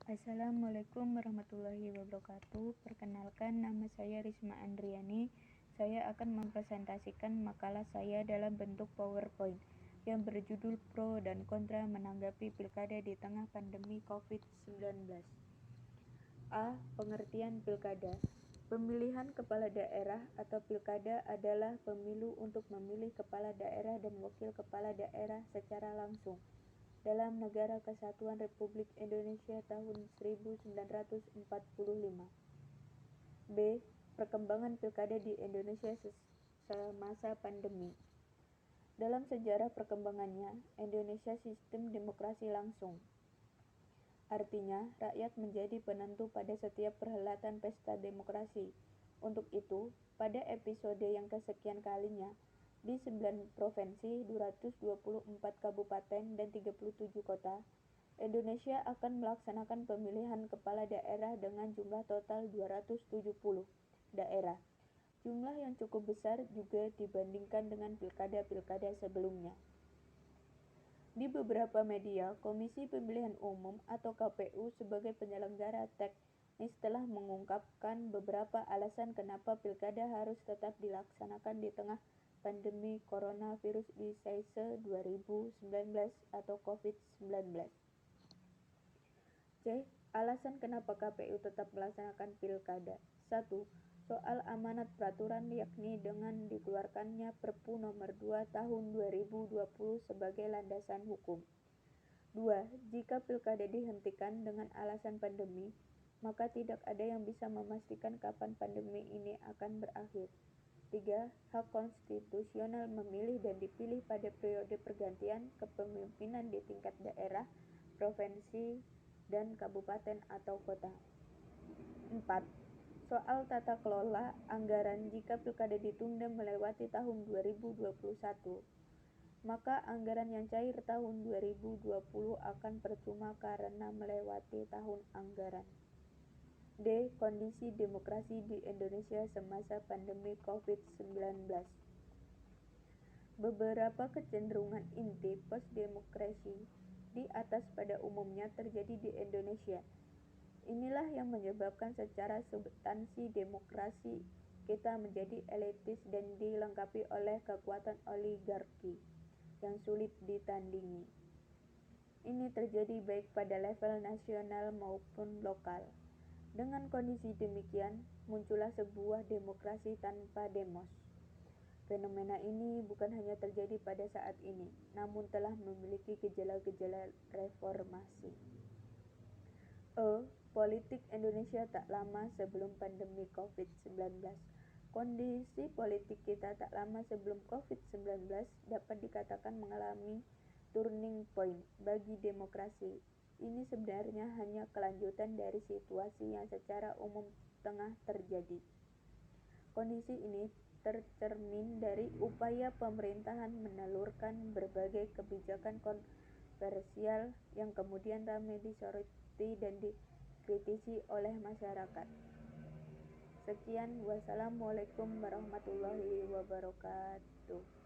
Assalamualaikum warahmatullahi wabarakatuh. Perkenalkan, nama saya Risma Andriani. Saya akan mempresentasikan makalah saya dalam bentuk PowerPoint yang berjudul Pro dan Kontra Menanggapi Pilkada di Tengah Pandemi COVID-19. A. Pengertian pilkada. Pemilihan kepala daerah atau pilkada adalah pemilu untuk memilih kepala daerah dan wakil kepala daerah secara langsung dalam Negara Kesatuan Republik Indonesia tahun 1945. B. Perkembangan pilkada di Indonesia semasa pandemi. Dalam sejarah perkembangannya, Indonesia sistem demokrasi langsung. Artinya, rakyat menjadi penentu pada setiap perhelatan pesta demokrasi. Untuk itu, pada episode yang kesekian kalinya, di 9 provinsi, 224 kabupaten, dan 37 kota, Indonesia akan melaksanakan pemilihan kepala daerah dengan jumlah total 270 daerah. Jumlah yang cukup besar juga dibandingkan dengan pilkada-pilkada sebelumnya. Di beberapa media, Komisi Pemilihan Umum atau KPU sebagai penyelenggara teknis telah mengungkapkan beberapa alasan kenapa pilkada harus tetap dilaksanakan di tengah pandemi coronavirus disease 2019 atau COVID-19. C. Alasan kenapa KPU tetap melaksanakan pilkada. 1. Soal amanat peraturan, yakni dengan dikeluarkannya Perpu Nomor 2 Tahun 2020 sebagai landasan hukum. 2. Jika pilkada dihentikan dengan alasan pandemi, maka tidak ada yang bisa memastikan kapan pandemi ini akan berakhir. 3. Hak konstitusional memilih dan dipilih pada periode pergantian kepemimpinan di tingkat daerah, provinsi, dan kabupaten atau kota. 4. Soal tata kelola anggaran jika pilkada ditunda melewati tahun 2021, maka anggaran yang cair tahun 2020 akan percuma karena melewati tahun anggaran. D. Kondisi demokrasi di Indonesia semasa pandemi COVID-19. Beberapa kecenderungan inti post-demokrasi di atas pada umumnya terjadi di Indonesia. Inilah yang menyebabkan secara substansi demokrasi kita menjadi elitis dan dilengkapi oleh kekuatan oligarki yang sulit ditandingi. Ini terjadi baik pada level nasional maupun lokal. Dengan kondisi demikian, muncullah sebuah demokrasi tanpa demos. Fenomena ini bukan hanya terjadi pada saat ini, namun telah memiliki gejala-gejala reformasi. Politik Indonesia tak lama sebelum pandemi COVID-19. Kondisi politik kita tak lama sebelum COVID-19 dapat dikatakan mengalami turning point bagi demokrasi. Ini sebenarnya hanya kelanjutan dari situasi yang secara umum tengah terjadi. Kondisi ini tercermin dari upaya pemerintahan menelurkan berbagai kebijakan kontroversial yang kemudian ramai disoroti dan dikritisi oleh masyarakat. Sekian, wassalamualaikum warahmatullahi wabarakatuh.